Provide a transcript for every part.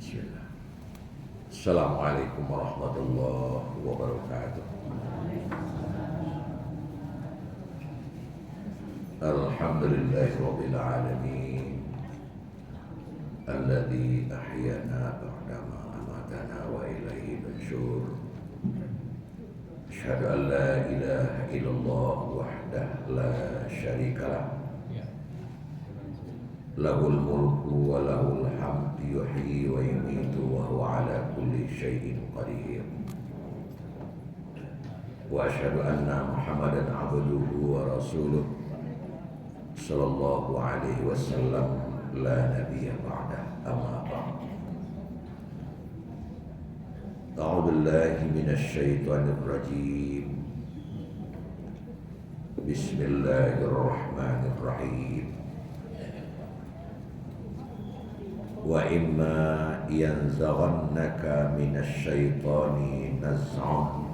Bismillah. Assalamualaikum warahmatullahi wabarakatuh. Alhamdulillahirabbil alamin. Alladzi ahyana ba'dama amatana wa ilaihi nusyur. Asyhadu an la ilaha illallah wahdahu la syarikalah. Lahul mulku wa lahul hamdu yuhyi wa yumiitu wa huwa ala kulli syai'in qadir. Wa asyhadu anna Muhammadan abduhu wa rasuluh sallallahu alaihi wasallam la nabiyya ba'dah amma ba'd. A'udzu billahi minasy syaithanir rajim. Bismillahirrahmanirrahim. Wa imma yanzaghannaka minasy syaitani naz'un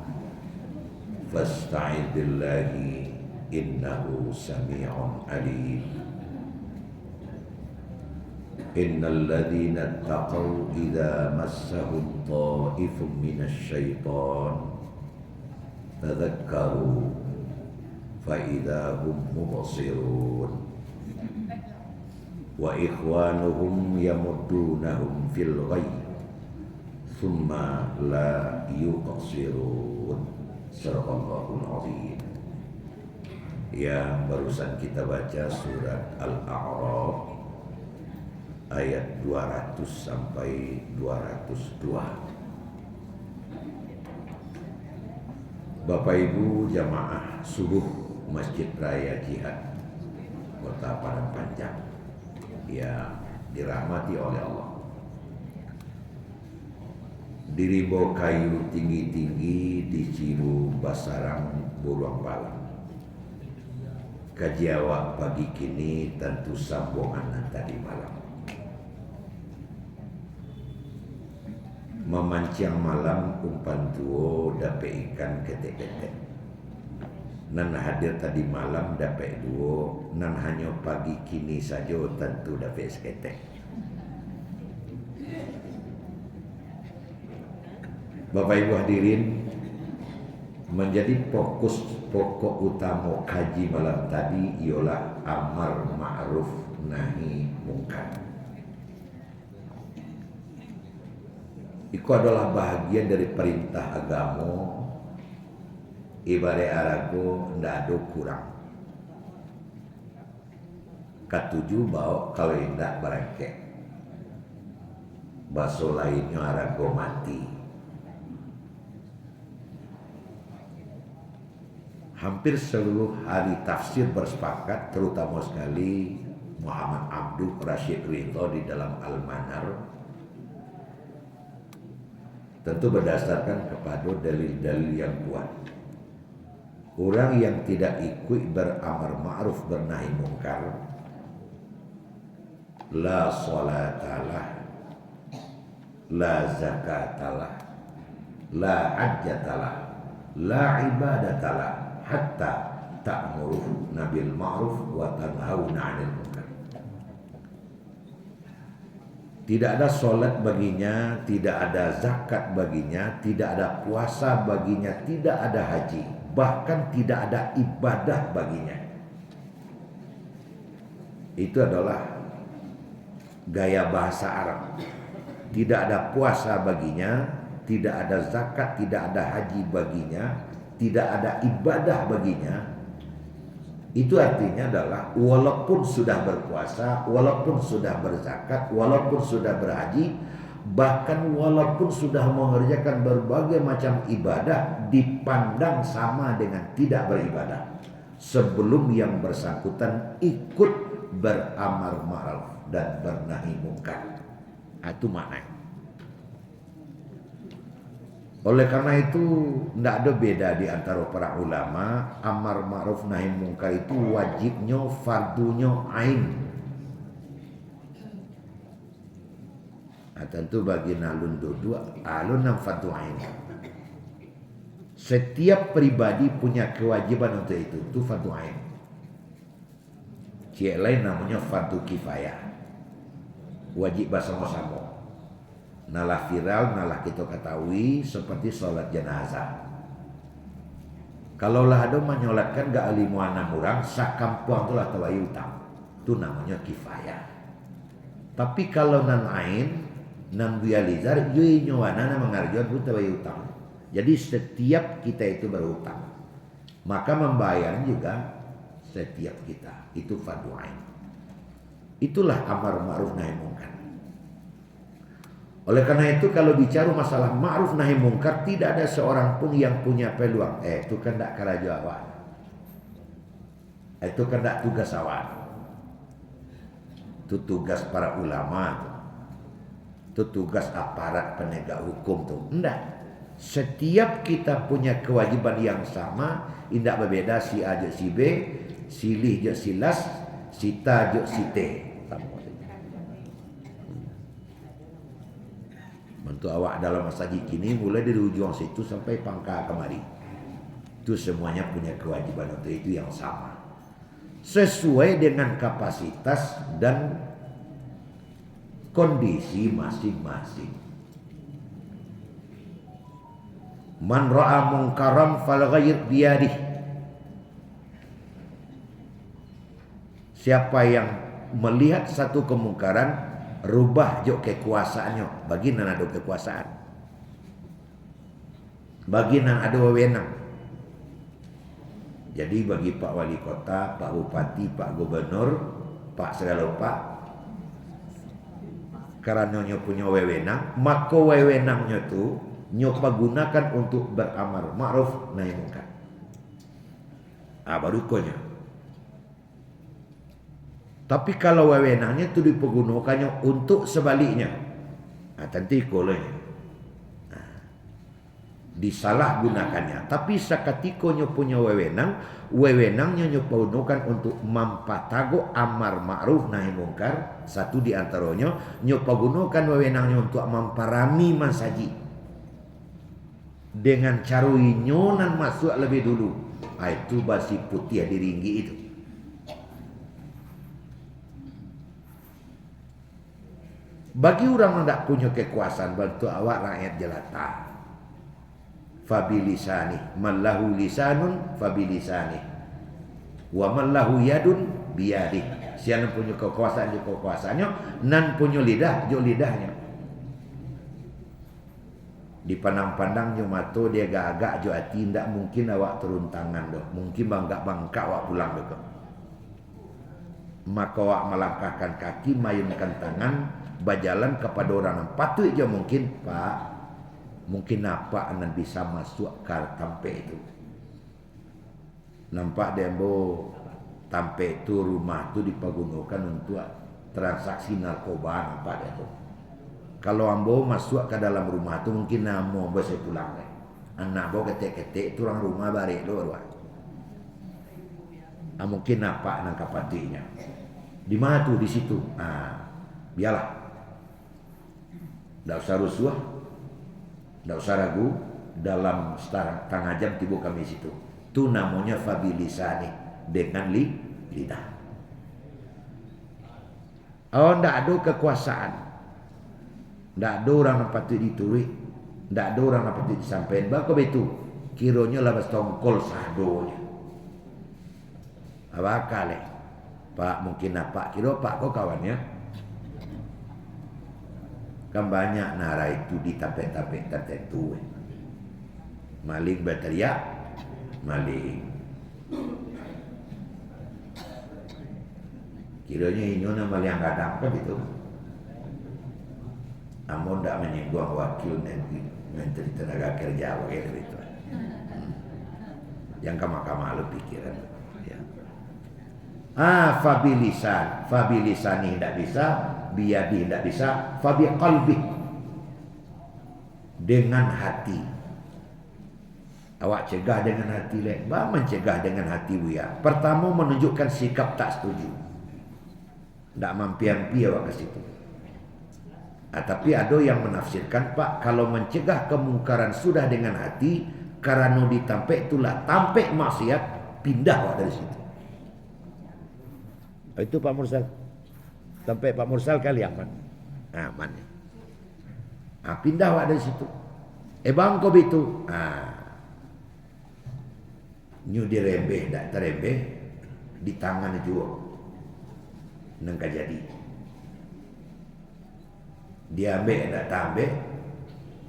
fasta'idz billahi innahu sami'un alim. Innal ladzina taqaw idza massahum ta'ifun minasy syaitan tadzakkaru fa idza hum mubsirun. Wa ikhwanuhum yamuddunahum fil ghayy thumma la yuqsirun. Sadaqallahul azim. Yang barusan kita baca surat Al-A'raf ayat 200 sampai 202. Bapak Ibu jamaah subuh Masjid Raya Jihad Kota Padang Panjang yang dirahmati oleh Allah. Di Rimbo Kayu tinggi-tinggi di Cibu Basarang Buruang Balang. Kaji awak pagi kini tentu sambungan tadi malam. Memancing malam umpan tuo dapat ikan ketek-ketek. Nan hadir tadi malam dapat duo, nan hanya pagi kini saja tentu dapat seketek. Bapak Ibu hadirin, menjadi fokus pokok utama kaji malam tadi ialah amar ma'ruf nahi mungkar. Itu adalah bahagian dari perintah agama. Ibarat arago ndak ada kurang. Ketujuh bahwa kalau indak berangkat. Baso lainnya arago mati. Hampir seluruh ahli tafsir bersepakat, terutama sekali Muhammad Abduh Rashid Ridho di dalam Al-Manar, tentu berdasarkan kepada dalil-dalil yang kuat. Orang yang tidak ikut beramar ma'ruf bernahi mungkar, la salatalah, la zakatalah, la hajjatalah, la ibadatalah, hatta ta'muru nabil ma'ruf wa tanhauna 'anil munkar. Tidak ada solat baginya, tidak ada zakat baginya, tidak ada puasa baginya, tidak ada haji, bahkan tidak ada ibadah baginya. Itu adalah gaya bahasa Arab. Tidak ada puasa baginya, tidak ada zakat, tidak ada haji baginya, tidak ada ibadah baginya. Itu artinya adalah walaupun sudah berpuasa, walaupun sudah berzakat, walaupun sudah berhaji, bahkan walaupun sudah mengerjakan berbagai macam ibadah, dipandang sama dengan tidak beribadah sebelum yang bersangkutan ikut beramar ma'ruf dan bernahi mungkar. Itu maknanya. Oleh karena itu tidak ada beda di antara para ulama. Amar ma'ruf nahi mungkar itu wajibnya, fardunya ain. Nah, tentu bagi nalun dua alun yang fardu ain. Setiap pribadi punya kewajiban untuk itu fardu ain. Cik lain namanya fardu kifayah. Wajib bersama-sama. nalah viral, nalah kita ketahui seperti sholat jenazah. Kalau lah ada menyolatkan gak alimuan 6 orang, sakampung tu lah tawayi utang. Itu namanya kifayah. Tapi kalau nan ain, nan bializar, yui nyawana na mengarjuan itu tawayi utang. Jadi setiap kita itu berhutang, maka membayar juga setiap kita. Itu fardu ain. Itulah amar ma'ruf nahi munkar. Oleh karena itu kalau bicara masalah ma'ruf nahi munkar, tidak ada seorang pun yang punya peluang. Itu kan tak keraja awak. Itu kan tak tugas awak. Itu tugas para ulama. Itu tugas aparat penegak hukum tuh. Enggak. Setiap kita punya kewajiban yang sama. Tidak berbeda si A je si B, si Lih je si Las, si Ta je si T. Untuk awak dalam masa kini mulai dari ujung situ sampai pangkal kemari. Itu semuanya punya kewajiban untuk itu yang sama. Sesuai dengan kapasitas dan kondisi masing-masing. Man ra'a munkaran falghayyir biyadih. Siapa yang melihat satu kemungkaran, rubah jo kekuasaannya. Bagi nan ada kekuasaan, bagi nan ada wewenang. Jadi bagi Pak Wali Kota, Pak Bupati, Pak Gubernur, Pak segala Pak, karena nyo punya wewenang, maka wewenangnya tu nyo gunakan untuk beramar ma'ruf nahi munkar. Baru konya. Tapi kalau wewenangnya itu dipergunakannya untuk sebaliknya, tentu kolanya disalahgunakannya. Tapi sakatiko nyo punya wewenang, wewenangnya nyo gunakan untuk mampatago amar ma'ruf nahi munkar. Satu di antaranya nyo gunakan wewenangnya untuk memparami mansaji dengan carui nyonan masuk lebih dulu. Itu basi putih diringgi itu. Bagi orang yang tidak punya kekuasaan, bantu awak rakyat jelata. Fabilisani, mallahu lisanun fabilisani, wa mallahu yadun biyadih. Siapa punya kekuasaan jo kekuasaannya, nan punya lidah jo lidahnya. Dipandang-pandang jo mato dia gagak jo hati, tidak mungkin awak turun tangan doh. Mungkin bangka awak pulang doh. Maka awak melangkahkan kaki, mayunkan tangan, berjalan kepada orang yang patut je mungkin, Pak, mungkin apa anak bisa masuk ke tampe itu. Nampak dembo tampe itu, rumah itu dipergunakan untuk transaksi narkoba, nampak dia tu. Kalau ambo masuk ke dalam rumah itu mungkin namo bisa pulang. Anak bo ketek-ketek itu orang rumah balik luar. Mungkin apa nangkap patinya. Di mana tu? Di situ. Biarlah. Tak usah rusuh, tak usah ragu, dalam setengah jam tiba kami situ. Itu namanya fabilisani, dengan lidah. Oh, tidak ada kekuasaan, tidak ada orang yang patut diturut, tidak ada orang yang patut disampaikan. Bako betul, kiranya lah tongkol sadonya. Apa kali? Pak mungkin apa? Kira Pak kau kawannya? Kan banyak nara itu di tape-tape tertentu. Maling berteriak, maling. Kiranya ini nama yang kadang kan itu. Namun tidak menyinggung wakil Menteri Tenaga Kerja begitu. Yang kama-kama lu pikiran. Ya. Fabilisani tidak bisa, biyadi tidak bisa, fabi qalbi, dengan hati. Awak cegah dengan hati lek, mencegah dengan hati buya. Pertama menunjukkan sikap tak setuju. Tak mampi-mampi awak ke situ. Tapi ada yang menafsirkan, Pak, kalau mencegah kemungkaran sudah dengan hati, karena ditampek itulah tampek maksiat, pindah awak dari situ. Itu Pak Mursal. Sampai Pak Mursal kali aman. Aman. Pindah awak dari situ. Bang kau itu. Nyu dirembeh, tak terembeh, di tangan juga. Nengka jadi. Dia ambil, tak ambil,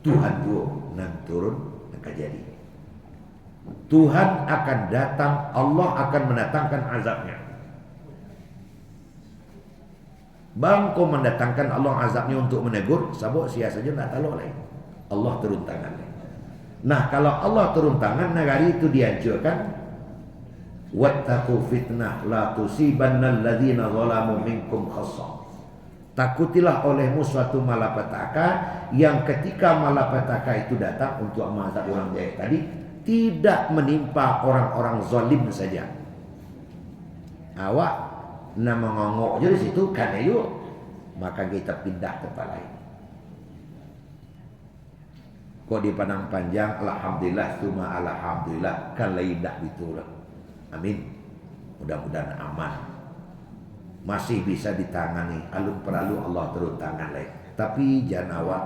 Tuhan juga nang turun, nengka jadi. Tuhan akan datang, Allah akan mendatangkan azabnya. Bangko mendatangkan Allah azabnya untuk menegur, sabuk sia saja tak tahu lain. Allah turun tangan. Nah, kalau Allah turun tangan, negari itu dihancurkan. Wattaqu fitnah la tusibanna alladzina zalamu minkum khassah. Takutilah olehmu suatu malapetaka yang ketika malapetaka itu datang untuk mengazab orang jahil tadi, tidak menimpa orang-orang zalim saja. Awak nama ngongok je di situ kan yuk, maka kita pindah tempat lain. Kok dipandang panjang, alhamdulillah, cuma alhamdulillah, kan lain dah itulah. Amin. Mudah-mudahan aman. Masih bisa ditangani, alun peralu Allah turun tangan lain. Tapi jangan awak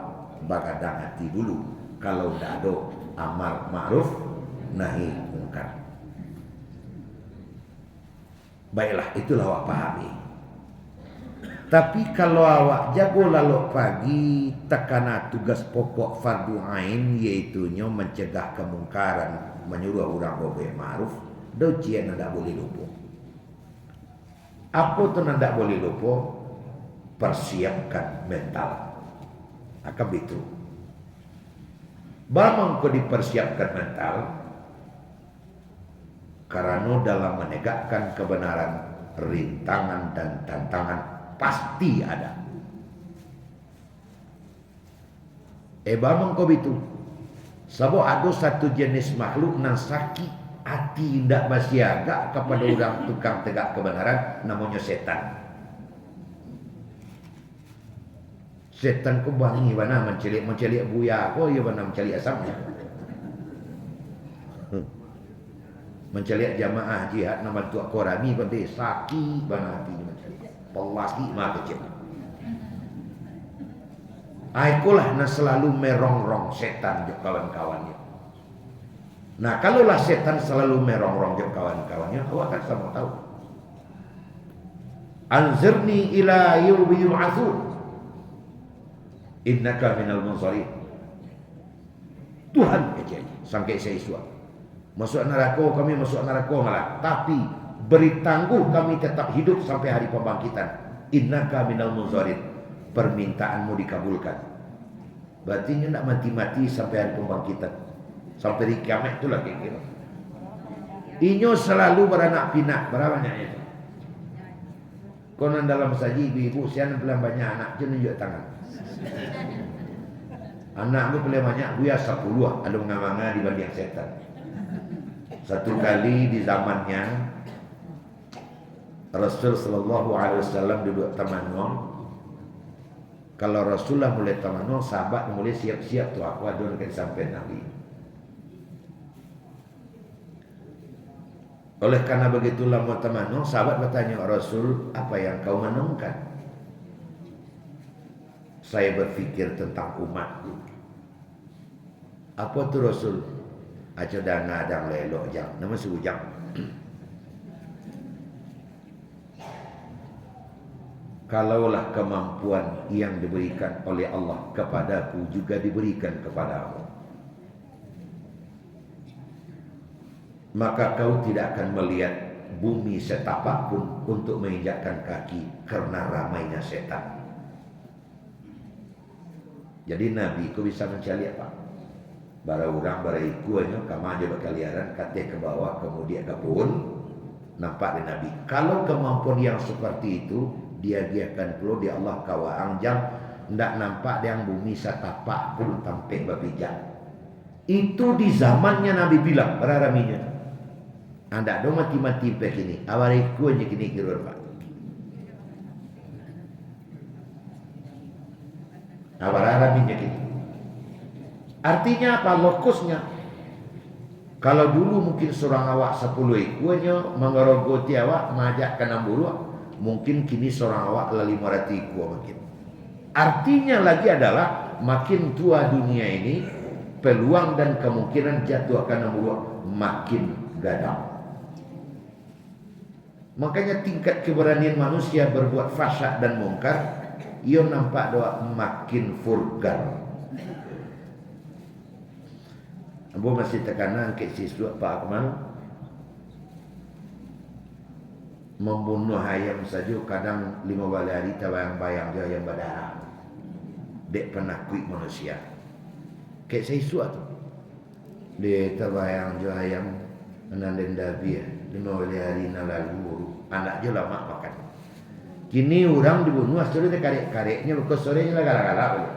bagadang hati dulu. Kalau tidak ada amar ma'ruf nahi mungkar. Baiklah, itulah awak pahami. Tapi kalau awak jago lalu pagi, tekana tugas pokok fardu ain, yaitu mencegah kemungkaran, menyuruh orang berbuat ma'ruf, docian tidak boleh lupa. Apa tu tidak boleh lupa? Persiapkan mental. Akan begitu. Bagaimana kau dipersiapkan mental? Karena dalam menegakkan kebenaran, rintangan dan tantangan pasti ada. Bagaimana kau itu? Sebab ada satu jenis makhluk yang sakit hati tidak bersiaga kepada orang tukang tegak kebenaran, namanya setan. Setan ku bangi mana mencelik buaya ko ya mana mencelik asamnya. Mencelik jamaah jihad nama tuak korami konte sakit bana hati mencelik. Pelaki mah kecil. Aikulah na selalu merongrong setan di kawan-kawannya. Nah, kalaulah setan selalu merongrong dengan kawan-kawannya, awak akan sama tahu. Anzirni ila yaumi yub'atsun. Innaka minal munzarin. Tuhan aja sampai saya iswa. Masuk neraka kami masuk neraka malah, tapi beri tangguh kami tetap hidup sampai hari pembangkitan. Innaka minal munzarin. Permintaanmu dikabulkan. Berarti tidak mati-mati sampai hari pembangkitan. Sampai di kiamat itulah kira-kira. Inyo selalu beranak pinak. Berapa banyaknya itu? Konon dalam saji ibu-ibu sian pelan banyak anak je nunjuk tangan. Anak tu pelan banyak buya 10 ada mengamanga dibanding setan. Satu kali di zamannya Rasul sallallahu alaihi wasallam duduk tamanong. Kalau Rasulullah mulai tamanong, sahabat mulai siap-siap tu aku ada dekat sampai Nabi. Oleh karena begitu lama temanong, sahabat bertanya Rasul, apa yang kau menungkan? Saya berfikir tentang umatku. Apa tu Rasul? Aja dana dan lelok jang, nama sujang. Kalaulah kemampuan yang diberikan oleh Allah kepadaku juga diberikan kepadamu, maka kau tidak akan melihat bumi setapak pun untuk menginjakkan kaki karena ramainya setan. Jadi Nabi ku bisa mencari apa? Bara orang bara ikuannya kama aja berkaliaran kate ke bawah kemudian ke pun nampak di Nabi. Kalau kemampuan yang seperti itu dia giakan perlu di Allah kawa angjang ndak nampak yang bumi setapak pun tampik berpijak. Itu di zamannya Nabi bilang beraraminya. Anda do mati-mati begini, awariku aja kini kirur pak. Awararaminya kini. Artinya apa? Lokusnya. Kalau dulu mungkin seorang awak 10 ikunya mengerogoti awak, majak ke 60, mungkin kini seorang awak 500 iku mungkin. Artinya lagi adalah makin tua dunia ini, peluang dan kemungkinan jatuh akan nomor makin gadang. Makanya tingkat keberanian manusia berbuat fasyak dan mungkar, ia nampak doa makin vulgar. Ambo masih tekanan ke siswa Pak Akmal, membunuh ayam saja kadang 5 hari tabayang-bayang dia yang berdarah. Dek penakut manusia. Kayak siswa tu. Dia tabayang dia ayam ananden dabi 5 hari lalu anak je lama makan. Kini orang dibunuh asal dia karek-kareknya bekas sorenya galak-galak.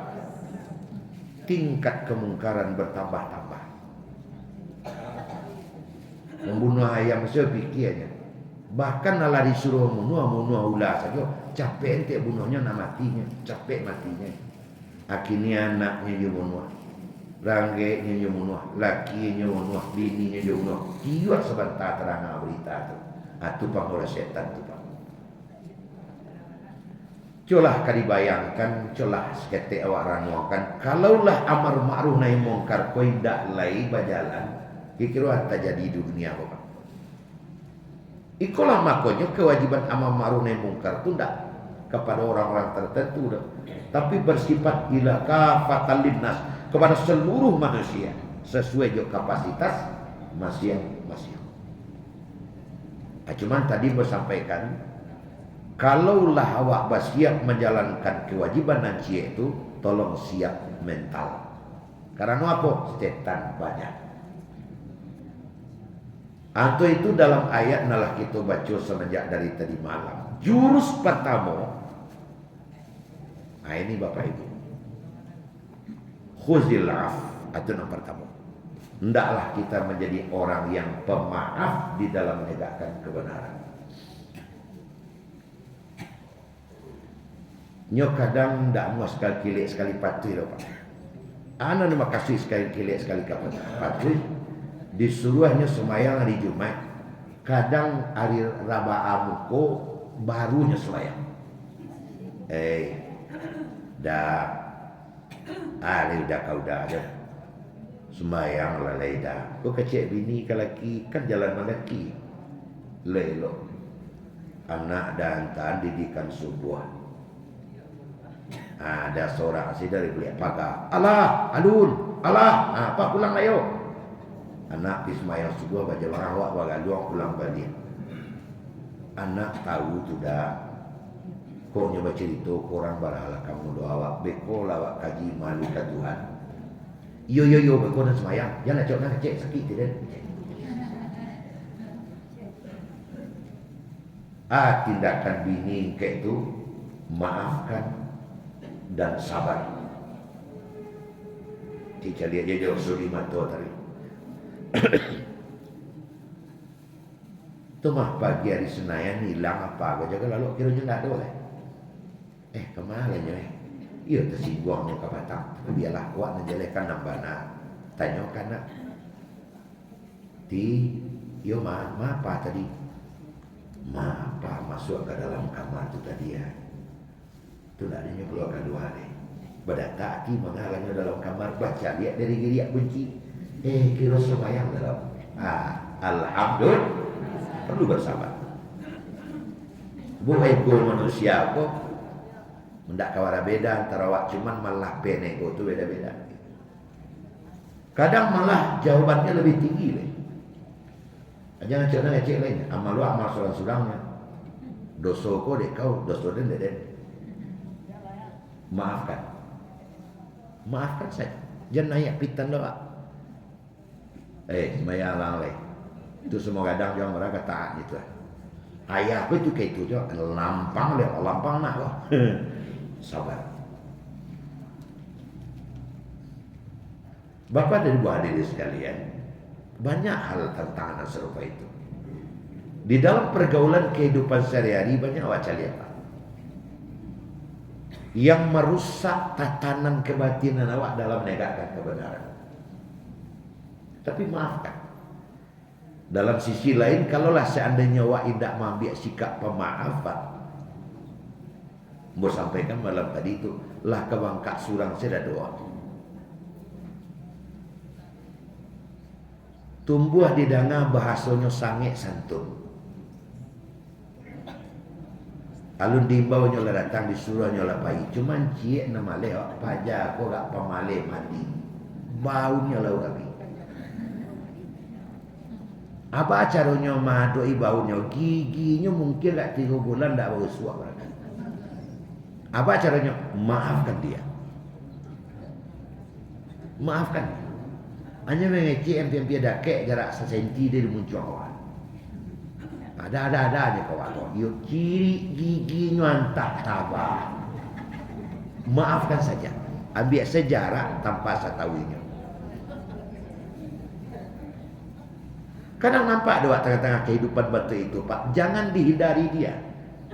Tingkat kemungkaran bertambah-tambah. Membunuh ayam saya pikirnya. Bahkan nala disuruh bunuh ular saja, capek ente bunuhnya nak matinya, capek matinya. Akhirnya anaknya dia bunuh, ranggenya dia bunuh, lakinya bunuh, bininya dia bunuh. Kiwat sebentar terang berita tu. Itu panggoda setan tu pak. Colah kali bayangkan, colah seketik awak ranuakan. Kalaulah amar ma'ruf nahi mungkar kau tidak lai berjalan. Kira-kira tak jadi di dunia apa? Itulah makanya kewajiban amar ma'ruf nahi mungkar itu tidak kepada orang-orang tertentu dah. Tapi bersifat ila kafatan linnas, kepada seluruh manusia sesuai juga kapasitas masing-masing. Cuman tadi bersampaikan, kalaulah awak bersiap menjalankan kewajiban nanti itu, tolong siap mental. Karena apa? Setan banyak. Atau itu dalam ayat nalah kita baca semenjak dari tadi malam. Jurus pertama. Nah ini Bapak Ibu. Khuzil af. Itu yang pertama. Hendaklah kita menjadi orang yang pemaaf di dalam menegakkan kebenaran. Nyo kadang ndak mau sekali kilik sekali patuh lho Pak. Ana nama kasih sekali kilik sekali patuh. Disuruhnya semayang hari Jumat. Kadang hari Raba'a muko barunya semayang. Dah kau dah ada. Semayang lalai dah. Kau kecil bini ke laki kan jalan lelaki. Lelok. Anak dan hantar didikan subuh. Ada seorang si dari beli pagar. Allah, alun, Allah. Apa pulang ayo? Anak di semayang subuh baca barawak bagaluang pulang balik. Anak tahu tu dah. Kau nyoba cerita korang baralah kamu doa awak beko lawak kaji malu ke Tuhan. Yo beko dan semayang. Jangan cok nak cek sakit tidak. Tindakan bini kayak itu maafkan dan sabar. Kita lihat dia jauh suri mata tadi. Itu mah pagi hari Senayan hilang apa aja jaga lalu kiranya nggak ada lah. Kemana ya? Iya tersinggung ke Batang. Tapi biarlah kuat menjelekan nambana. Tanya kan nak. Yo ma apa tadi? Ma apa masuk ke dalam kamar tu tadi ya? Tu nak dia keluar kedua hari. Berdata hati menghalangnya dalam kamar baca lihat dari geriak benci. Kira semayang dalam. Alhamdulillah. Perlu bersabar. Bukan ego manusia kok. Mendak kawara beda antara awak cuman malah penego itu beda-beda. Kadang malah jawabannya lebih tinggi leh. Jangan cakap ngecek lain. Amal lu amal surang-surangnya. Dosa kau dek kau, dosa dek. Maafkan saja. Jangan naik pitan doa. Semayang lang itu semua kadang jangan mereka taat gitu. Ayah itu kayak itu je. Lampang nak loh. Sabar. Bapak dan Ibu hadirin sekalian, banyak hal tentang anak serupa itu. Di dalam pergaulan kehidupan sehari-hari banyak wajah lihat yang merusak tatanan kebatinan awak dalam menegakkan kebenaran. Tapi maafkan. Dalam sisi lain, kalaulah seandainya awak tidak mengambil sikap pemaafan, Mau sampaikan malam tadi itu lah kebangkak surang saya doa. Tumbuh di danga bahasanya sange santun. Alun diimbau nyola datang disuruh nyola pagi. Cuman cie nama leo paja aku gak pamale mandi. Baunya lau lagi. Apa caranya madoi baunya? Giginya mungkin gak 3 bulan gak bau suap. Apa caranya? Maafkan dia. Maafkan dia. Hanya mengecek MP dakek jarak sesenti dia muncul kawan. Ada aja kawan. Yuk ciri giginya antah tabah. Maafkan saja. Ambil sejarah tanpa satawinya. Kadang nampak doa tengah-tengah kehidupan batu itu Pak. Jangan dihindari dia.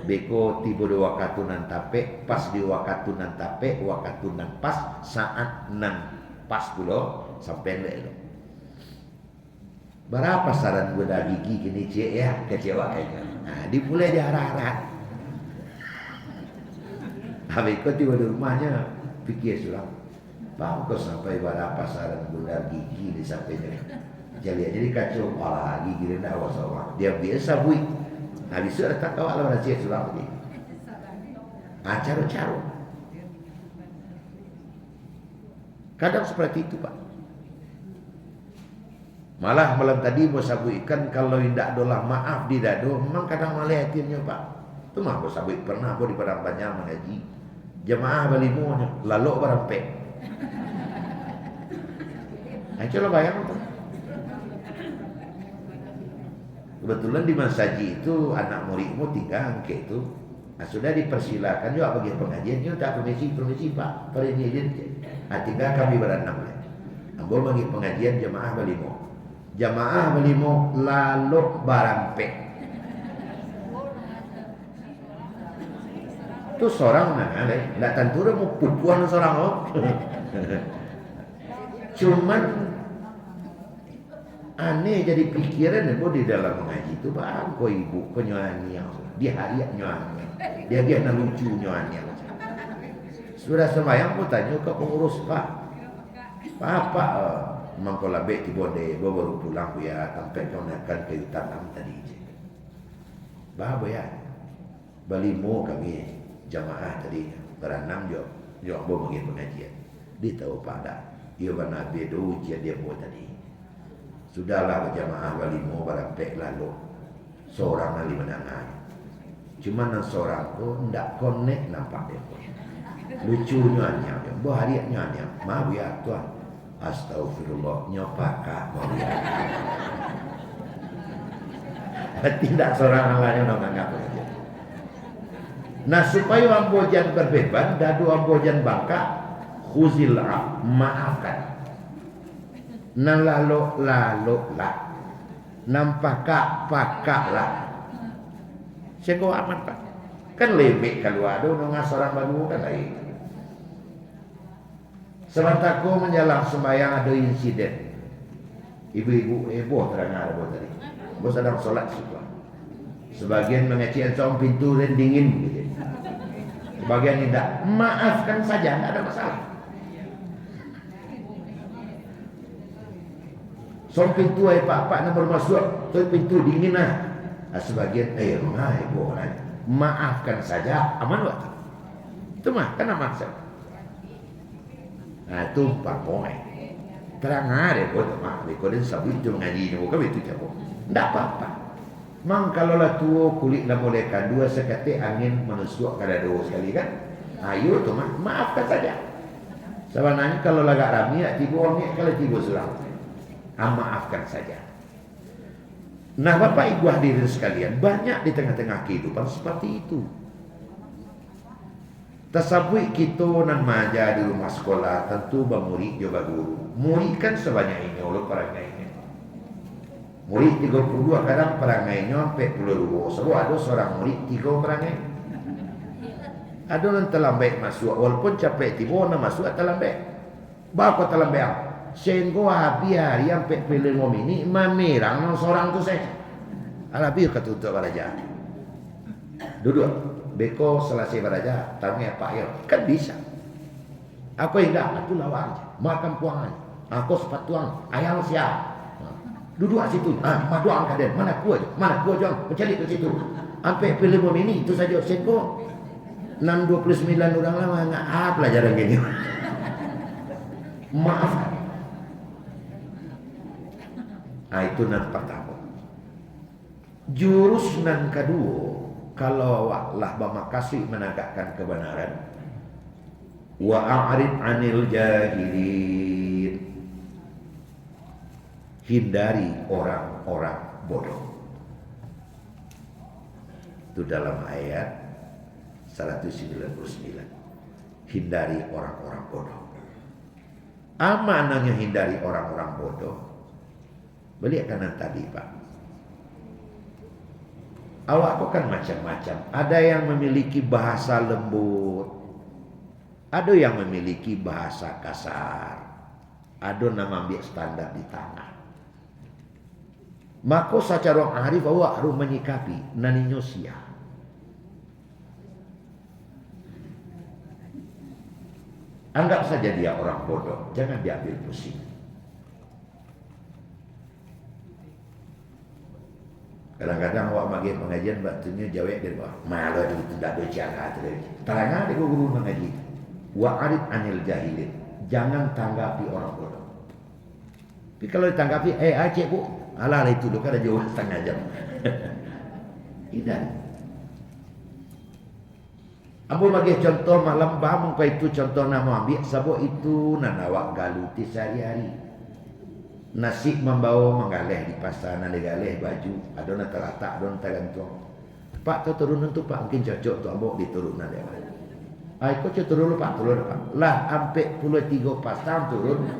Beko tiba di wakatunan tape, pas di wakatunan tape, wakatunan pas, saat nan pas pula sampai lelo. Berapa saran gue dah gigi gini cik ya kecewa kayaknya. Nah, dimulai diarah-arah. Habis kau tiba di rumahnya fikir sulam. Pak kau sampai berapa saran gue dah gigi di sampainya. Jadi kacau kepala gigi rendah awas awak. Dia biasa bui. Habis itu tak kau alam rahasia sulam ni. Caru-caru. Kadang seperti itu Pak. Malah malam tadi bos sabu ikan kalau tidak dolah maaf di dado, memang kadang malah hatinya Pak. Itu mah bos sabu pernah bos di Padang Panjang mengaji. Jemaah balimonya lalu berampek. Nah, coba bayang tuh. Kebetulan di Masaji itu anak muridmu 3 angke itu. Nah, sudah dipersilakan juga bagi pengajian, tak permisi Pak, perizin. Nah, tinggal kami berenam. Ambo bagi pengajian jemaah balimo. Jamaah belimo lalu barampe. Itu seorang nah, tidak tentu mau pupuan seorang oh. Cuman aneh jadi pikiran di dalam mengaji itu bang, kau ibu penyanyi dia harian nyanyi, dia lucu nyanyi. Sudah sembahyang pun tanya ke pengurus Pak, mangko labek ti bonde baru pulang ya sampai kau naikkan kayu tanam tadi. Bah ya. Balimo kami jamaah tadi berenam jo bo magi pengajian. Di tahu pada ia bana bedo ujian dia buat tadi. Sudahlah jamaah balimo barampek lalu. Seorang ali menangan. Cuma nan seorang tu ndak connect nampak dia. Lucunya dia, bo hariannya dia. Maaf ya tuan. Astagfirullah nyopaka Maria. Tidak seorang lain orang menganggap saja. Nah supaya ambojan berbeban, dadu ambojan bangka, khuzil'a maafkan. Nah lalu lah, nampaka lah. Saya kau amat Pak. Kan lebih kalau ada nongas orang baru kan lain. Sementara menjelang sembahyang ada insiden. Ibu-ibu terang ada buat tadi. Bos sedang solat juga. Sebagian mengecil som pintu dan dingin gitu. Sebagian tidak. Maafkan saja, tidak ada masalah. Som pintu pak nomor masuk, tu pintu dingin lah. Sebagian ibu maafkan saja, aman waktu. Itu mah kan aman saja. Nah itu pamoy. Terang ada buat mak. Kau dia sabut tu mengaji ni bukan itu jauh. Tak apa-apa. Mang kalau lah tua kulit lah molekkan 2 sekate angin menusuk kada 2 sekali kan. Ayo tu mak maafkan saja. Sebenarnya kalau lagak rami tiba orang kalau tiba surang. Maafkan saja. Nah Bapak Ibu hadirin sekalian, banyak di tengah-tengah kehidupan seperti itu. Tasabui kita nan maja di rumah sekolah tentu murid juga guru. Murid kan sebanyak ini oleh perangainya. Murid 32 kadang perangainya 42. Sebab ada seorang murid 3 perangai. Ada yang terlambat masuk walaupun capek tiba nak masuk terlambat. Bapa terlambat. Sehingga habis hari yang pilih ngomini mamerang seorang tu saya. Alabih ketutup kerajaan. Duduk. beko selesai beraja, taruhnya Pak Yo, kan bisa. Aku enggak, aku lawan aja, makan puangan, aku sepatuan, ayam siap. Duduk di situ, maduang kaden, mana ku aja, mencari ke situ. Sampai pilih bom ini, itu saja seko. 629 orang lama nggak pelajaran gini. Maaf. Itu nan pertama. Jurus nan kedua, kalau lah bermakasih menegakkan kebenaran, wa a'rid 'anil jahilin, hindari orang-orang bodoh. Itu dalam ayat 199. Hindari orang-orang bodoh. Amanahnya hindari orang-orang bodoh. Beliau kanan tadi Pak. Awak kok kan macam-macam. Ada yang memiliki bahasa lembut, ada yang memiliki bahasa kasar, ada nama ambil standar di tanah. Maka secara arif awak harus menyikapi naninyo sia. Anggap saja dia orang bodoh, jangan diambil pusing. Kadang-kadang awak magi pengajian batunya jawab dari bawah. Malu itu tidak bercara terus. Terangah dia guru mengaji. Wa'arid 'anil jahilin. Jangan tanggapi orang bodoh. Tapi kalau ditanggapi, aceh bu, alah itu lu kan ada jauh setengah jam. Tidak. Ambo bagi contoh malam bangun kau itu contoh nama ambil sabuk itu nanawak galuti sehari-hari. Nasi membawa menggaleh di pasar, nade galeh baju, ada nak terletak, ada nak tergantung. Pak tu turunan tu Pak mungkin cocok tu ambo diturunan dia. Kau cocok turun Pak, turun Pak. Lah ampe 3 pasang turun.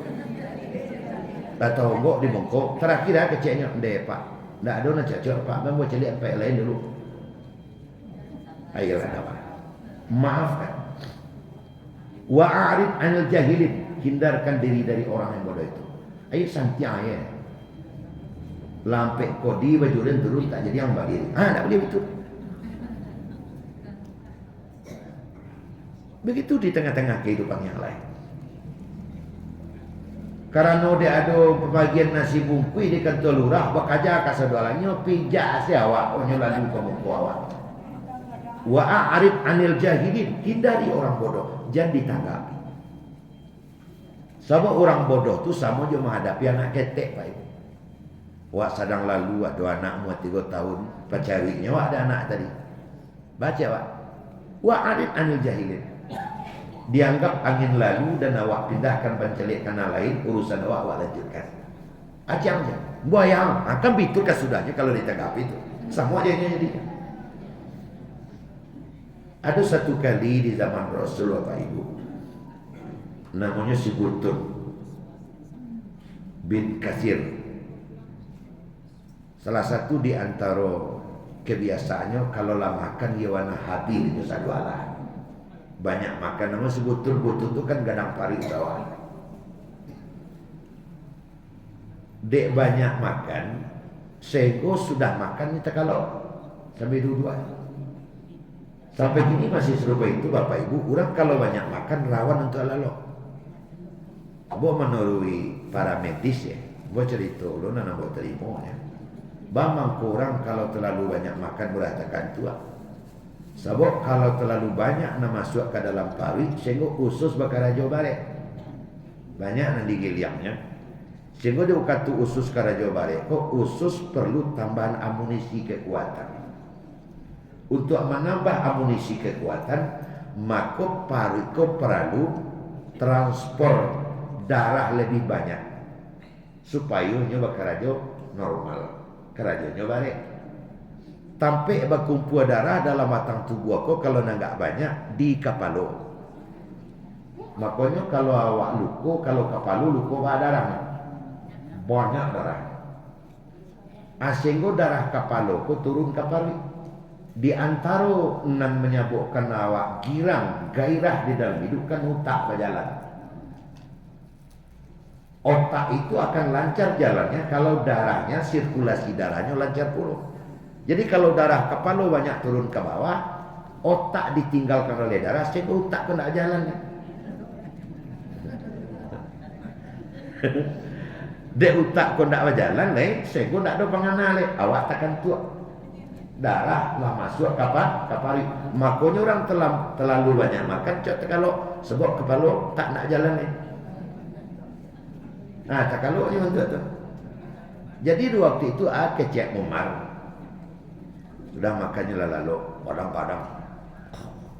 Atau enggak dibongkok. Terakhir dah keceknya deh Pak. Ndak ada nak cocok Pak, memang celi ampe lain dulu. Ayolah dah Pak. Maafkan. Wa'arid 'anil jahilin, hindarkan diri dari orang yang bodoh itu. Ayo santiang ya. Lampe kodi bajuran turun tak jadi yang bagi. Tak boleh begitu. Begitu di tengah-tengah kehidupan yang lain. Karena dia ada pembagian nasi bungkui di kantor lurah, bakaja kasadolannya pijak si awak, onyo lalu ke bungku awak. Wa'arid 'anil jahilin, hindari orang bodoh, jangan ditanggapi. Sebab orang bodoh tu sama je menghadapi anak ketek Pak Ibu. Wak sedang lalu ada anak umur 3 tahun, pacarinya wak ada anak tadi. Baca Wak. Wa'arid 'anil jahilin. Dianggap angin lalu dan awak pindahkan pencelik kana lain, urusan awak lanjutkan. Acang je. Bayang, akan bitur sudahnya kalau ditanggapi itu. Sama aja jadi. Ada satu kali di zaman Rasul Bapak Ibu, namanya si Gutun bin Kasir. Salah satu di antara kebiasaannya kalau lah makan dia warna habil itu sadualah. Banyak makan, nama si Gutun itu kan gadang pari bawah. Dek banyak makan, sego sudah makan kita kalau sampai dua-dua. Sampai kini masih serupa itu Bapak Ibu. Orang kalau banyak makan rawan untuk alalok. Bo menurui para medis ya. Bo cerita ulun anak bo terima ya. Bamang kurang kalau terlalu banyak makan beratakan tua. Sebab kalau terlalu banyak nak masuk ke dalam paru, sehingga usus bakal rajo balik. Banyak nanti giliangnya. Sehingga dia kata usus ke rajo balik. Kok usus perlu tambahan amunisi kekuatan. Untuk menambah amunisi kekuatan, maka paru itu perlu transport darah lebih banyak supaya nyoba kerajo normal, kerajonya balik. Tampai berkumpul darah dalam batang tubuh aku kalau enggak banyak di kepala. Makanya kalau awak luko, kalau kepala luko darah banyak darah. Sehingga darah kepala aku turun ke paru. Di antara nan menyebabkan awak girang, gairah di dalam hidup kan otak berjalan. Otak itu akan lancar jalannya kalau darahnya, sirkulasi darahnya lancar pula. Jadi kalau darah kepala banyak turun ke bawah, Otak ditinggalkan oleh darah, sehingga otak pun tak jalan. Dek otak pun tak berjalan, sehingga tak ada pengenal. Awak takkan tua. Darah lah masuk kapari. Makanya orang terlalu banyak makan, kalau sebab kepala tak nak jalan. Nah, tak kalau ni untuk tu. Jadi di waktu itu kecek Umar. Sudah makannya lalu kadang-kadang.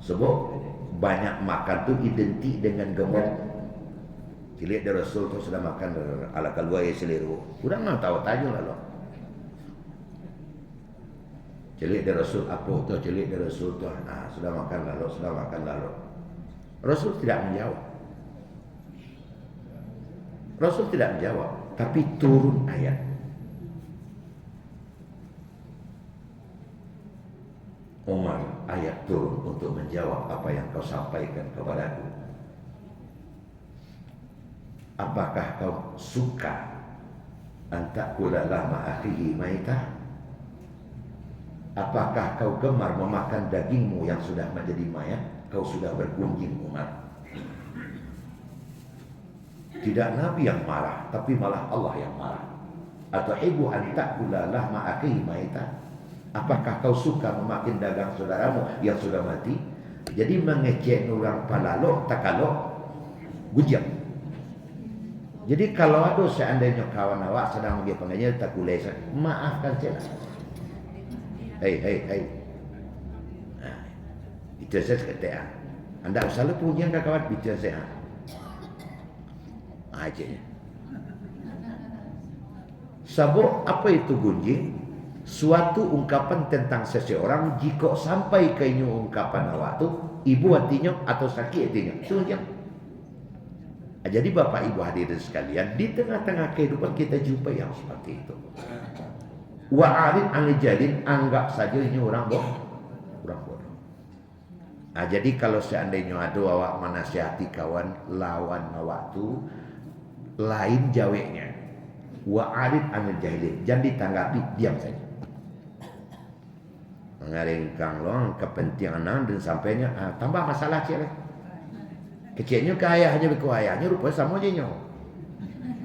Sebab banyak makan tu identik dengan gemuk. Cilik dari Rasul tu sudah makan ala kalua ya seliru. Sudah nak tahu tajuk lalu. Cilik dari Rasul apa tu? Cilik dari Rasul tu. Sudah makan lalu. Rasul tidak menjawab. Rasul tidak menjawab, tapi turun ayat. Umar, ayat turun untuk menjawab apa yang kau sampaikan kepadaku. Apakah kau suka antakula lama akhihi maitah? Apakah kau gemar memakan dagingmu yang sudah menjadi mayat? Kau sudah bergunjing, Umar. Tidak Nabi yang marah, tapi malah Allah yang marah. Atau ibu antakula lama akhihi maitah? Apakah kau suka memakan dagang saudaramu yang sudah mati? Jadi mengecek orang palalo tak kalau bujang. Jadi kalau ada seandainya kawan awak sedang pergi pengajian tak boleh, maafkan saya. Hei. Itu saya kata. Anda selalu punya kawan bicara saya. Aja. Sebab apa itu gunjing? Suatu ungkapan tentang seseorang jika sampai ke ungkapan awak tu ibu hatinya atau sakit hatinya. Itu yang. Jadi Bapak Ibu hadirin sekalian, di tengah-tengah kehidupan kita jumpa yang seperti itu. Wa'arid an-jalin, anggap saja ini orang bodoh. Jadi kalau seandainya ada awak menasihati kawan lawan awak tu lain jawabnya. Wa'arid an-jalin, jangan ditanggapi, diam saja. Mengaringkang long kepentingan dan sampainya tambah masalah cile. Kecilnya ke ayahnya ke ayahnya rupa sama je nyo.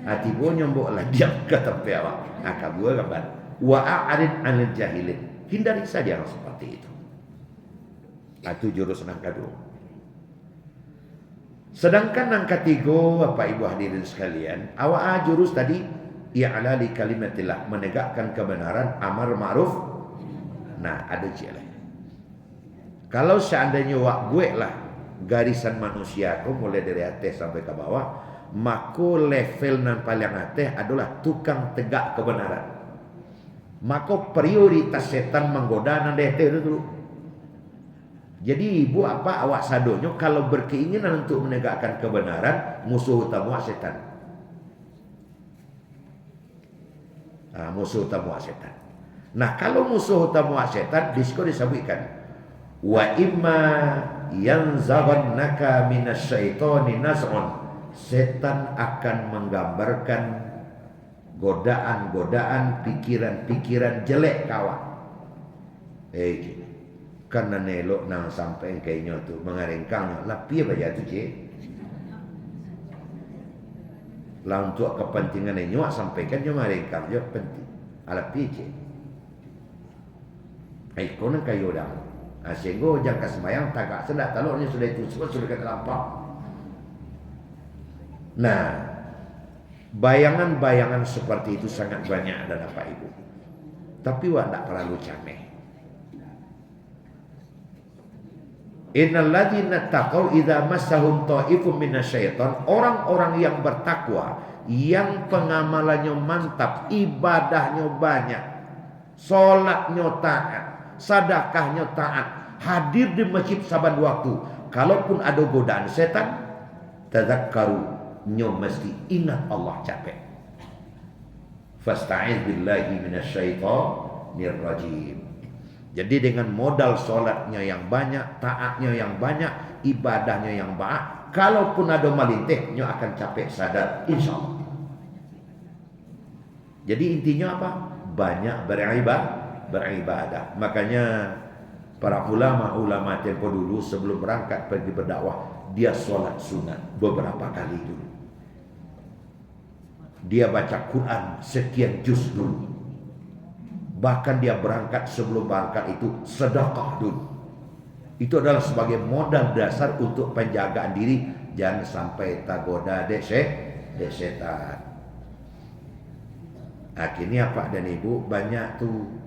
Tiba nyombok lah diam ke tempat awak. Kabur kabar. Wa'arid anil jahilin. Hindari saja yang seperti itu. Itu jurus yang kedua. Sedangkan yang ketiga, Bapak Ibu hadirin sekalian, awak jurus tadi i'la li kalimatillah, menegakkan kebenaran, amar ma'ruf. Nah, ada cile. Kalau seandainya wak gue lah garisan manusia aku mulai dari atas sampai ke bawah, maka level yang paling atas adalah tukang tegak kebenaran. Maka prioritas setan menggoda nan itu dulu. Jadi ibu apa awak sadonyo kalau berkeinginan untuk menegakkan kebenaran, musuh utama setan. Musuh utama setan. Nah, kalau musuh utama setan disebutkan wa imma yanzaghannaka minasyaitani naz'un, setan akan menggambarkan godaan-godaan, pikiran-pikiran jelek kawan. Karena nelok nang sampai kayaknya tu mengaringkang lah piye baja tu cik. Lah untuk kepentingan ini nyuak sampaikan yo mengaringkang yo penting. Ala piye cik. Konon kayu dah. Sehingga jangka sembahyang tagak sedak taluknya sudah itu sudah kata lampau. Nah, bayangan-bayangan seperti itu sangat banyak ada Bapak Ibu. Tapi wak tak terlalu cameh. Innal ladzina taqaw idza massahum ta'ifun minasyaiton, orang-orang yang bertakwa, yang pengamalannya mantap, ibadahnya banyak, salatnya taat, sedekahnya taat, hadir di masjid saban waktu. Kalaupun ada godaan setan, tadzakkaru, nyo mesti ingat Allah capek. Fasta'iz billahi minasyaitonir rajim. Jadi dengan modal solatnya yang banyak, taatnya yang banyak, ibadahnya yang banyak, kalaupun ada malintih, nyo akan capek sadar, insyaallah. Jadi intinya apa? Banyak beribadah. Makanya Para ulama tempo dulu sebelum berangkat pergi berdakwah, dia sholat sunat beberapa kali dulu. Dia baca Quran sekian juz dulu. Bahkan dia berangkat, sebelum berangkat itu sedekah dulu. Itu adalah sebagai modal dasar untuk penjagaan diri, jangan sampai tergoda dek setan. Akhirnya Pak dan Ibu banyak tuh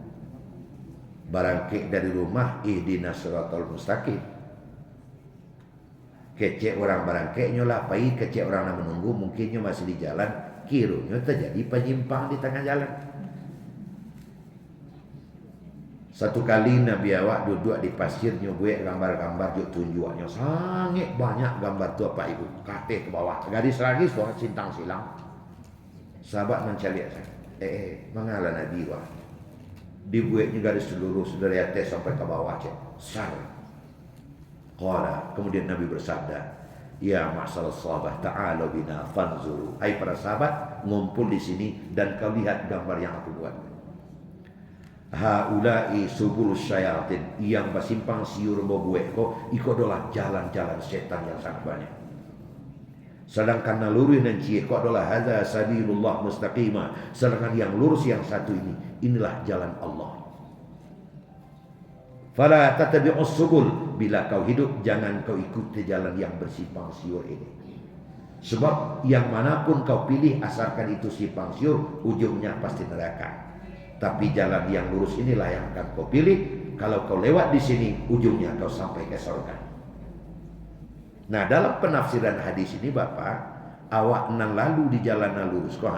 barangkit dari rumah, ihdinas siratal mustaqim. Kecek orang barangkitnya lah, pai kecek orang yang menunggu, mungkinnya masih di jalan, kirunya terjadi penyimpang di tengah jalan. Satu kali Nabi awak duduk di pasirnya, gue gambar-gambar juk tunjuannya sangat banyak gambar tu apa ibu, kate ke bawah, gadis-gadis tuh cintang silang. Sahabat mencari saya, mengalah Nabi wah. Dibuatnya garis seluruh dari atas sampai ke bawah cek. Sar. Qala, kemudian Nabi bersabda, ya ma'syar sahabat ta'alu bina fanzuru. Hai para sahabat, ngumpul di sini dan kau lihat gambar yang aku buat. Haulai subul syayatin, yang bersimpang siur bobuek ko, iko adalah jalan-jalan setan yang sangat banyak. Sedangkan nalurus dan cie ko adalah hadza sabilullah mustaqimah. Sedangkan yang lurus yang satu ini, inilah jalan Allah. Fala tatabi'us subul, bila kau hidup jangan kau ikuti jalan yang bersimpang siur ini. Sebab yang manapun kau pilih asalkan itu simpang siur, ujungnya pasti neraka. Tapi jalan yang lurus inilah yang akan kau pilih. Kalau kau lewat di sini, ujungnya kau sampai ke surga. Nah, dalam penafsiran hadis ini Bapak, awak nang lalu di jalan yang lurus kau,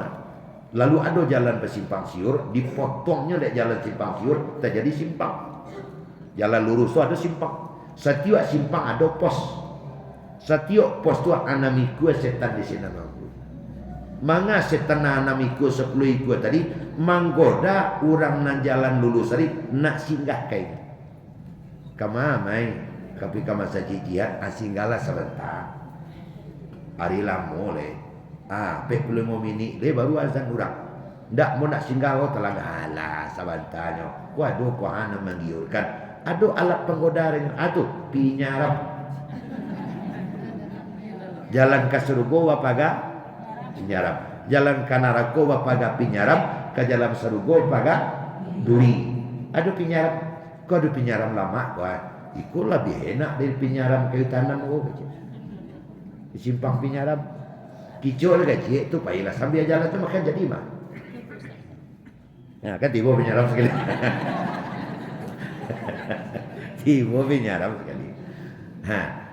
lalu ada jalan bersimpang siur, dipotongnya dari jalan simpang siur, terjadi simpang. Jalan lurus tu ada simpang. Setiap simpang ada pos. Setiap pos tu anamiku setan di sini nanti. Manga setan anamiku 10 ikut tadi menggoda orang nan jalan lurus tadi nak singgah kain. Kama mai tapi kama saji jihad asinggala sebentar. Hari lama le. Pe belum mau mini le baru azan urang. Ndak mau nak singgah telah alah sebentarnya. Waduh kau hana menggiurkan. Aduh alat penggoda ring atuh pinyarap. Jalan ke surga wapaga pinyarap. Jalan ke neraka wapaga pinyarap, ke jalan surga wapaga duri. Aduh pinyarap. Kau aduh pinyarap lama kau. Iku lebih enak dari pinyarap kayu tanam kau. Di simpang pinyarap. Kicau lagi cik tu payahlah sambil jalan tu makan jadi mah. Nah kan tiba pinyarap sekali. Tiba pinyarap sekali.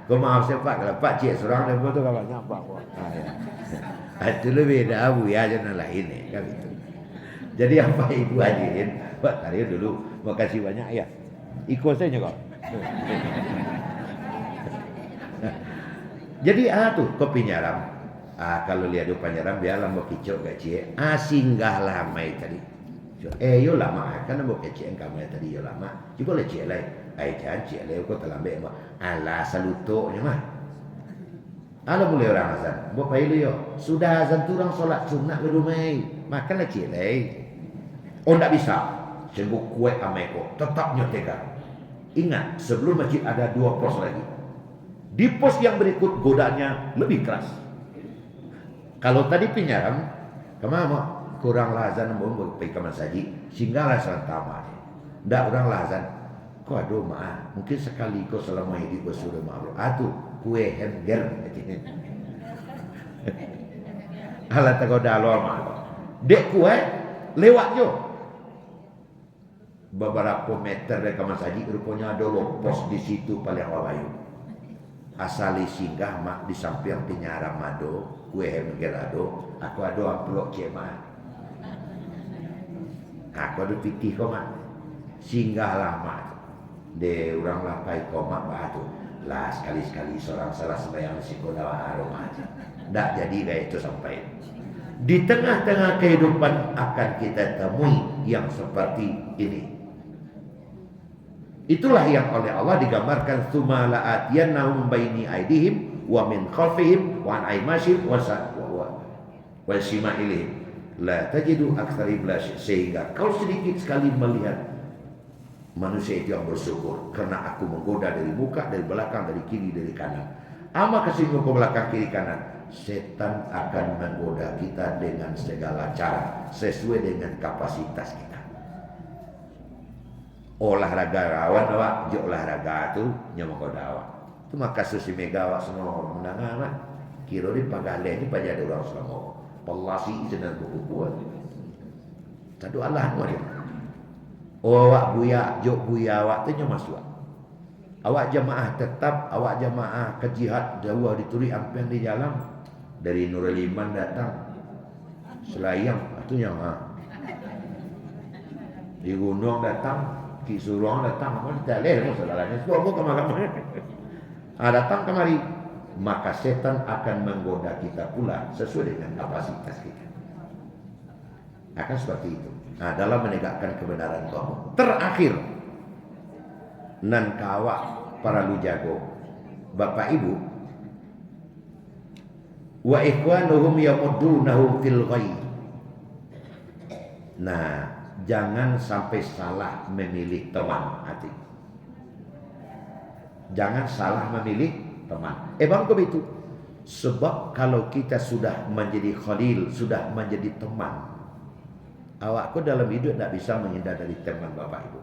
Kau maaf saya Pak, kalau Pak cik seorang dia tu kalau nyampak kau. Itu lebih dah abu ya jangan lain kan itu. Jadi apa ibu hadirin, Pak tadi dulu makasih banyak ya. Ikut saya kok. Jadi tuh kopi nyaram. Kalau lihat do panyaram biarlah mau kicau gaji. Singgahlah mai tadi. Yo lama kan mau kecil kamu tadi yo lama. Coba le cek lai. Jangan cek lai kau terlambat mah. Alah salutonya mah. Ala boleh orang azan. Buat payah yo. Sudah azan tu orang solat sunat di rumah. Makanlah cek lai. Oh tak bisa. Sungguh kuat amai kau. Tetap nyotega. Ingat sebelum masjid ada 2 pos lagi. Di pos yang berikut godanya lebih keras. Kalau tadi pinyaram, kemana? Kurang lazan mau pergi ke masjid, singgahlah serantama. Ndak kurang lazan. Kau aduh maaf, mungkin sekali kau selama hidup bersuruh maaf. Atuh kue hamburger. Alat tergoda lama. Dek kue lewat jo. Beberapa meter dari kamar saji rupanya ada pos di situ paling wawayu. Asali singgah mak di samping penyaram ado, kue hamburger ado, aku ado amplop cema. Aku ado pitih kau mak, singgah lama. De orang lapai kau mak batu, lah sekali-sekali seorang salah sembahyang si kodawa aroma. Ndak jadi kayak itu sampai. Di tengah-tengah kehidupan akan kita temui yang seperti ini. Itulah yang oleh Allah digambarkan tsumma la'atiyannahum baini aidihim wa min khalfihim wa an aymashihim wa shimalihim la tajidu aktsarihim la sehingga kau sedikit sekali melihat Manusia itu yang bersyukur karena aku menggoda dari muka, dari belakang, dari kiri, dari kanan. Ama kesini ke belakang, kiri, kanan. Setan akan menggoda kita dengan segala cara sesuai dengan kapasitas kita. Olahragawan awak, jo olahraga tu nya menggoda awak. Tu maka susi mega awak semua menangan lah. Kira di pagale ni pajak ada orang selama. Pelasi jenang buku-bukuan. Tadu Allah nu dia. Awak buya, jok buya awak tu nya masuk. Awak jamaah tetap, awak jamaah ke jihad jauh dituri ampian di jalan dari Nurul Iman datang Selayang itu yang di gunung datang Ki Surong datang apa tidak leh saudaranya semua kemana-mana datang kemari maka setan akan menggoda kita pula sesuai dengan kapasitas kita akan seperti itu. Nah, dalam menegakkan kebenaran kamu terakhir nan kawak para lu jago Bapak Ibu wa ikhwanuhum yamuddunahum fil ghayy. Nah, jangan sampai salah memilih teman hati. Jangan salah memilih teman. Bang begitu. Sebab kalau kita sudah menjadi khalil, sudah menjadi teman, awakku dalam hidup tidak bisa menghindar dari teman Bapak Ibu.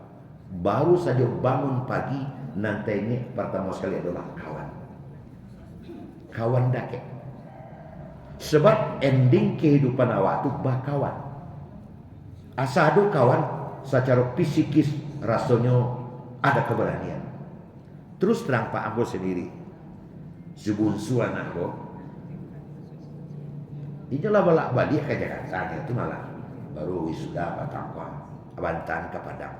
Baru saja bangun pagi, nanti ini pertama sekali adalah kawan. Kawan dake. Sebab ending kehidupan awak itu bakawan. Asal kawan secara fisikis rasanya ada keberanian. Terus terang Pak Ambo sendiri. Subunsu anak go. Inilah balak balik ke Jakarta itu malah baru wisuda Patangkuan, Abantan ke Padang.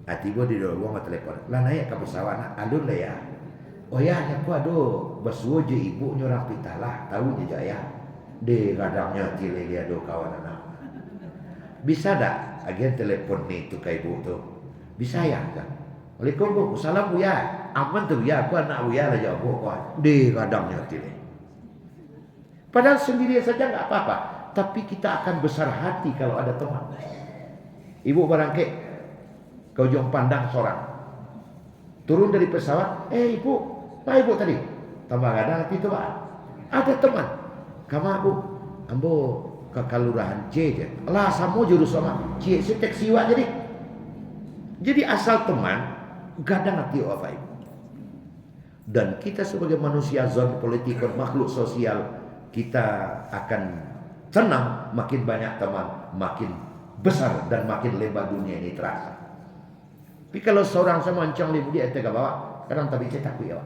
Tiba di dorong ke telepon. Lah naik ke pesawat alun lah ya. Oh ya, aku aduh bersuo je ibu nyorang pitalah tahu je jaya. De kadangnya cile dia do kawan anak. Bisa dak agen telepon ni tu ke ibu tu. Bisa ya kan? Waalaikumsalam, salam bu ya. Aman tu ya, aku anak bu ya lah jawab bu. De kadangnya cile. Padahal sendiri saja enggak apa-apa, tapi kita akan besar hati kalau ada teman. Ibu barangke kau jom pandang seorang turun dari pesawat, ibu, pak ibu tadi tambah ada hati tu pak, ada teman, kamu aku, ambo ke kelurahan C je, lah sama jurus sama C, si teksiwa jadi asal teman, gadang hati apa ibu. Dan kita sebagai manusia zon politik makhluk sosial, kita akan senang makin banyak teman, makin besar dan makin lebar dunia ini terasa. Tapi kalau seorang sama ancang libu dia tega bawa, kadang tapi cetak ya.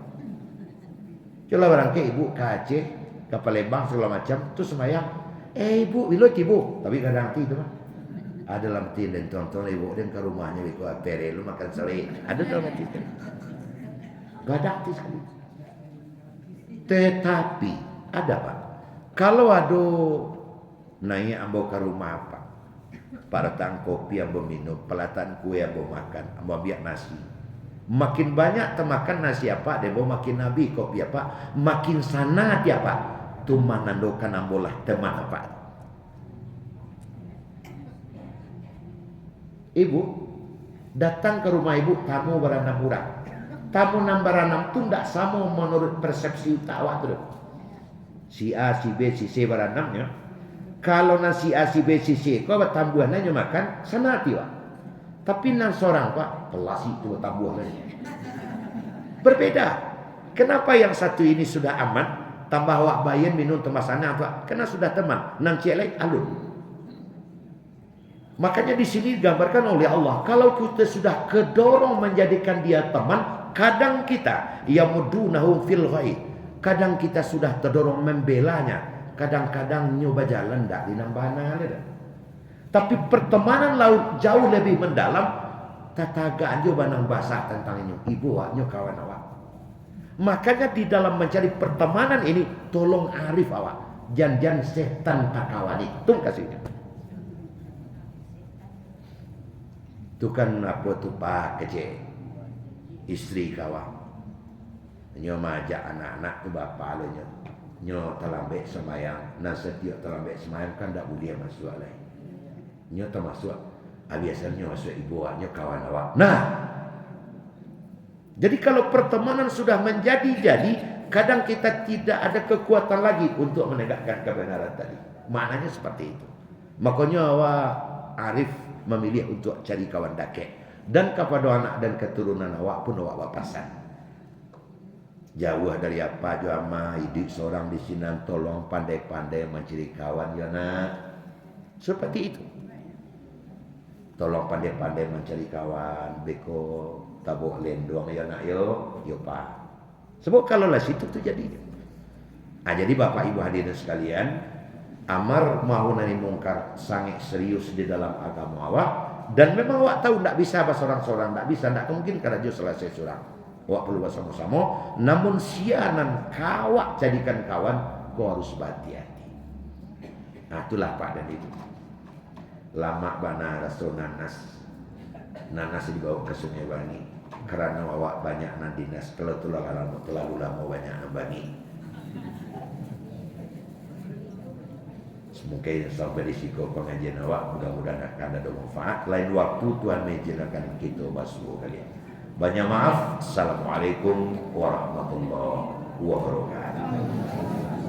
Coba barang ke ibu ke Aceh, ke Palembang segala macam, tu semayang. Ibu, bilo ibu, tapi kadang itu mah. Ada dalam tin dan tonton ibu dan ke rumahnya ibu apere lu makan sore. Ada dalam hati. Gadak sekali. Tetapi ada Pak. Kalau ada naik ambo ke rumah apa? Paratang kopi ambo minum, pelatan kue ambo makan, ambo biak nasi. Makin banyak temakan nasi apa, debo makin nabi kopi apa, makin sana dia apa, tu manandokan ambolah teman apa. Ibu datang ke rumah ibu, tamu beranam orang. Tamu nambaranam tu tidak sama menurut persepsi awak tu. Si A, si B, si C beranamnya. Kalau nasi A, si B, si C, kau tambuhannya makan sana tiwa. Tapi nang seorang Pak, pelasi itu tambuhannya. Berbeda. Kenapa yang satu ini sudah aman, tambah awak bayan minum temasana Pak? Karena sudah teman, nang cielek alun. Makanya di sini digambarkan oleh Allah, kalau kita sudah kedorong menjadikan dia teman, kadang kita yamudunahum fil ghayy. Kadang kita sudah terdorong membelanya. Kadang-kadang nyoba jalan tak di nambana ada. Tapi pertemanan laut jauh lebih mendalam. Tatagaan juga nang basah tentang ini. Ibu awak, kawan awak. Makanya di dalam mencari pertemanan ini, tolong arif awak. Jangan setan tak kawan itu kasihnya. Itu kan apa tu Pak kece. Istri kawan. Nyo majak anak-anak tu bapa lenya. Nyo terlambat semayang, nah setiap terlambat semayang kan tak boleh masuk lagi. Nyo termasuk Biasanya masuk ibu awaknya kawan awak. Nah, jadi kalau pertemanan sudah menjadi-jadi, kadang kita tidak ada kekuatan lagi untuk menegakkan kebenaran tadi. Maknanya seperti itu. Makanya awak Arif memilih untuk cari kawan dakek. Dan kepada anak dan keturunan awak pun awak papasan. Jauh dari apa jama hidup seorang di sini, tolong pandai-pandai mencari kawan ya nak. Seperti itu. Tolong pandai-pandai mencari kawan, beko tabuk lendong ya nak yo pak. Sebab kalau lah situ tu jadinya. Jadi Bapak Ibu hadirin sekalian, amar ma'ruf nahi mungkar sangat serius di dalam agama awak, dan memang awak tahu tak bisa apa seorang-seorang, tak bisa, tak mungkin kerja selesai seorang. Awak perlu bersama-sama, namun sianan kawak jadikan kawan, kau harus berhati-hati. Nah itulah Pak dan itu. Lama bana Rasul nanas dibawa ke Sungai Bangi karena awak banyak nadinas. Kalau terlalu lama banyak nabani. Mungkin sampai di siko pengajian awak, mudah-mudahan akan ada manfaat. Lain waktu Tuhan mengizinkan kita basuh kalian. Banyak maaf. Assalamualaikum warahmatullahi wabarakatuh.